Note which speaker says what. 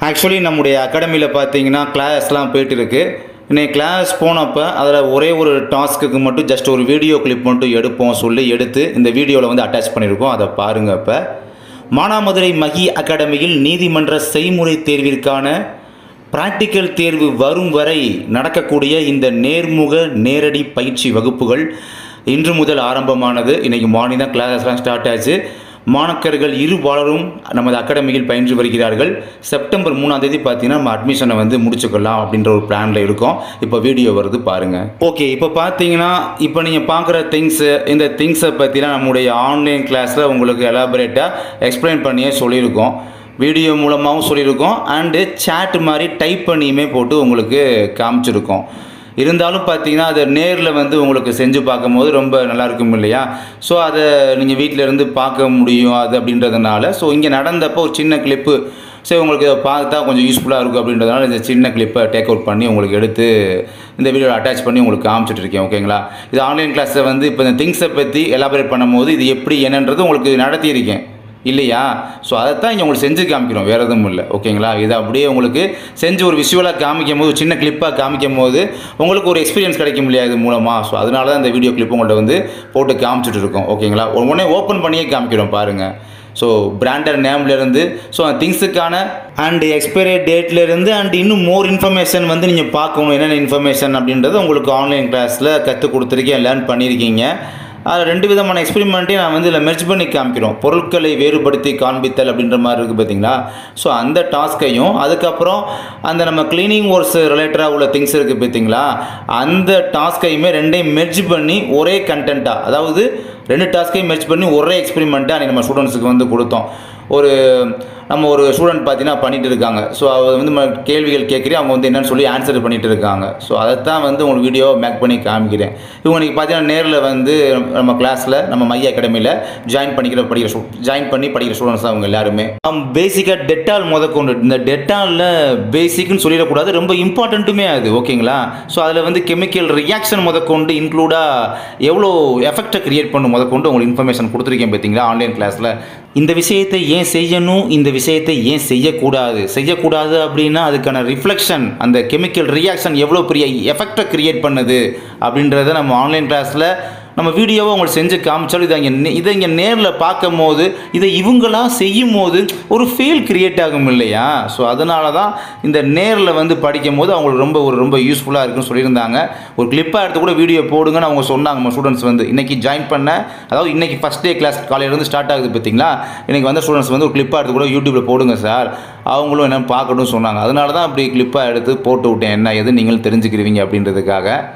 Speaker 1: Actually நம்முடைய அகாடமியில் பார்த்தீங்கன்னா கிளாஸ்லாம் போயிட்டு இருக்கு. இன்னைக்கு கிளாஸ் போனப்போ அதில் ஒரே ஒரு டாஸ்க்குக்கு மட்டும் ஜஸ்ட் ஒரு வீடியோ கிளிப் மட்டும் எடுப்போம் சொல்லி எடுத்து இந்த வீடியோவில் வந்து அட்டாச் பண்ணியிருக்கோம். அதை பாருங்கள். இப்போ மானாமதுரை மகி அகாடமியில் நீதிமன்ற செய்முறை தேர்விற்கான பிராக்டிக்கல் தேர்வு வரும் வரை நடக்கக்கூடிய இந்த நேர்முக நேரடி பயிற்சி வகுப்புகள் இன்று முதல் ஆரம்பமானது. இன்றைக்கி மார்னிங் தான் கிளாஸஸ்லாம் ஸ்டார்ட் ஆச்சு. மாணக்கர்கள் இருபாலரும் நமது அகாடமியில் பயின்று வருகிறார்கள். செப்டம்பர் 3ஆம் தேதி பார்த்தீங்கன்னா நம்ம அட்மிஷனை வந்து முடிச்சுக்கலாம் அப்படின்ற ஒரு பிளானில் இருக்கோம். இப்போ வீடியோ வருது பாருங்கள். ஓகே, இப்போ பார்த்தீங்கன்னா இப்போ நீங்கள் பார்க்குற இந்த திங்ஸை பற்றிலாம் நம்முடைய ஆன்லைன் கிளாஸில் உங்களுக்கு எலாபரேட்டாக எக்ஸ்பிளைன் பண்ணியே சொல்லியிருக்கோம். வீடியோ மூலமாகவும் சொல்லியிருக்கோம், அண்டு சேட் மாதிரி டைப் பண்ணியுமே போட்டு உங்களுக்கு காமிச்சிருக்கோம். இருந்தாலும் பார்த்தீங்கன்னா அதை நேரில் வந்து உங்களுக்கு செஞ்சு பார்க்கும்போது ரொம்ப நல்லாயிருக்கும் இல்லையா? ஸோ அதை நீங்கள் வீட்டில் இருந்து பார்க்க முடியும் அது அப்படின்றதுனால இங்கே நடந்தப்போ ஒரு சின்ன கிளிப்பு சரி உங்களுக்கு இதை பார்த்தா கொஞ்சம் யூஸ்ஃபுல்லாக இருக்கும் அப்படின்றதுனால இந்த சின்ன கிளிப்பை டேக் அவுட் பண்ணி உங்களுக்கு எடுத்து இந்த வீடியோவில் அட்டாச் பண்ணி உங்களுக்கு காமிச்சிட்டு இருக்கேன். ஓகேங்களா? இது ஆன்லைன் கிளாஸில் வந்து இப்போ இந்த திங்ஸை பற்றி எலாபரேட் பண்ணும்போது இது எப்படி என்னன்றது உங்களுக்கு நடத்தியிருக்கேன் இல்லையா? ஸோ அதைத்தான் இங்கே உங்களுக்கு செஞ்சு காமிக்கிறோம், வேறு எதுவும் இல்லை. ஓகேங்களா? இதை அப்படியே உங்களுக்கு செஞ்சு ஒரு விஷுவலாக காமிக்கும் போது, சின்ன கிளிப்பாக காமிக்கும் போது உங்களுக்கு ஒரு எக்ஸ்பீரியன்ஸ் கிடைக்கும் இல்லையா இது மூலமாக? ஸோ அதனால தான் இந்த வீடியோ கிளிப் உங்கள்கிட்ட வந்து போட்டு காமிச்சிட்டு இருக்கோம். ஓகேங்களா? உடனே ஓப்பன் பண்ணியே காமிக்கிறோம் பாருங்கள். ஸோ பிராண்டட் நேம்லேருந்து திங்ஸுக்கான அண்ட் எக்ஸ்பைரி டேட்லேருந்து அண்ட் இன்னும் மோர் இன்ஃபர்மேஷன் வந்து நீங்கள் பார்க்கணும் என்னென்ன இன்ஃபர்மேஷன் அப்படின்றது உங்களுக்கு ஆன்லைன் கிளாஸில் கற்றுக் கொடுத்துருக்கேன், லேர்ன் பண்ணியிருக்கீங்க. அதில் 2 விதமான எக்ஸ்பெரிமெண்ட்டையும் நான் வந்து இதில் மெர்ஜ் பண்ணி காமிக்கிறோம். பொருட்களை வேறுபடுத்தி காண்பித்தல் அப்படின்ற மாதிரி இருக்குது பார்த்தீங்களா? ஸோ அந்த டாஸ்க்கையும் அதுக்கப்புறம் அந்த நம்ம கிளீனிங் ஒர்க்ஸ் ரிலேட்டடாக உள்ள திங்ஸ் இருக்குது பார்த்தீங்களா? அந்த டாஸ்கையுமே 2ஐயும் மெர்ஜ் பண்ணி ஒரே கண்டென்ட்டாக, அதாவது 2 டாஸ்கையும் மெர்ஜ் பண்ணி ஒரே எக்ஸ்பெரிமெண்ட்டாக நம்ம ஸ்டூடெண்ட்ஸுக்கு வந்து கொடுத்தோம். நம்ம ஒரு ஸ்டூடெண்ட் பார்த்தீங்கன்னா பண்ணிகிட்டு இருக்காங்க. ஸோ அவர் வந்து கேள்விகள் கேட்குறேன், அவங்க வந்து என்னென்னு சொல்லி ஆன்சர் பண்ணிகிட்டு இருக்காங்க. ஸோ அதைத்தான் வந்து உங்களுக்கு வீடியோ மேக் பண்ணி காமிக்கிறேன். இவங்க இன்றைக்கி பார்த்தீங்கன்னா நேரில் வந்து நம்ம கிளாஸில் நம்ம மைய அகாடமியில் ஜாயின் பண்ணி படிக்கிற ஸ்டூடெண்ட்ஸ் தான் அவங்க எல்லாருமே. பேசிக்காக டெட்டால் முதற்கொண்டு, இந்த டெட்டாலில் பேசிக்னு சொல்லிடக்கூடாது, ரொம்ப இம்பார்ட்டண்ட்டுமே அது. ஓகேங்களா? ஸோ அதில் வந்து கெமிக்கல் ரியாக்ஷன் முதற்கொண்டு இன்க்ளூடாக எவ்வளோ எஃபெக்டை க்ரியேட் பண்ணணும் முதற்கொண்டு உங்களுக்கு இன்ஃபர்மேஷன் கொடுத்துருக்கேன் பார்த்தீங்களா ஆன்லைன் கிளாஸில். இந்த விஷயத்தை ஏன் செய்யணும், இந்த விஷயத்தை ஏன் செய்யக்கூடாது அப்படின்னா அதுக்கான ரிஃப்ளெக்ஷன், அந்த கெமிக்கல் ரியாக்ஷன் எவ்வளோ பெரிய எஃபெக்டை க்ரியேட் பண்ணுது அப்படின்றத நம்ம ஆன்லைன் கிளாஸில் நம்ம வீடியோவை உங்களுக்கு செஞ்சு காமிச்சாலும் இதை இங்கே நேரில் பார்க்கும் போது இதை இவங்களாம் செய்யும் போது ஒரு ஃபீல் க்ரியேட் ஆகும் இல்லையா? ஸோ அதனால தான் இந்த நேரில் வந்து படிக்கும் போது அவங்களுக்கு ரொம்ப யூஸ்ஃபுல்லாக இருக்குன்னு சொல்லியிருந்தாங்க. ஒரு கிளிப்பாக எடுத்து கூட வீடியோ போடுங்கன்னு அவங்க சொன்னாங்க. நம்ம ஸ்டூடெண்ட்ஸ் வந்து இன்றைக்கி ஜாயின் பண்ண, அதாவது இன்றைக்கி ஃபஸ்ட் டே கிளாஸ் காலையிலேருந்து ஸ்டார்ட் ஆகுது பார்த்தீங்களா? இன்றைக்கி வந்த ஸ்டூடெண்ட்ஸ் வந்து ஒரு கிளிப்பாக எடுத்து கூட யூடியூப்பில் போடுங்க சார், அவங்களும் என்னென்னு பார்க்கணும்னு சொன்னாங்க. அதனால தான் அப்படி கிளிப்பாக எடுத்து போட்டு விட்டேன், என்ன எது நீங்களும் தெரிஞ்சுக்கிறீங்க அப்படின்றதுக்காக.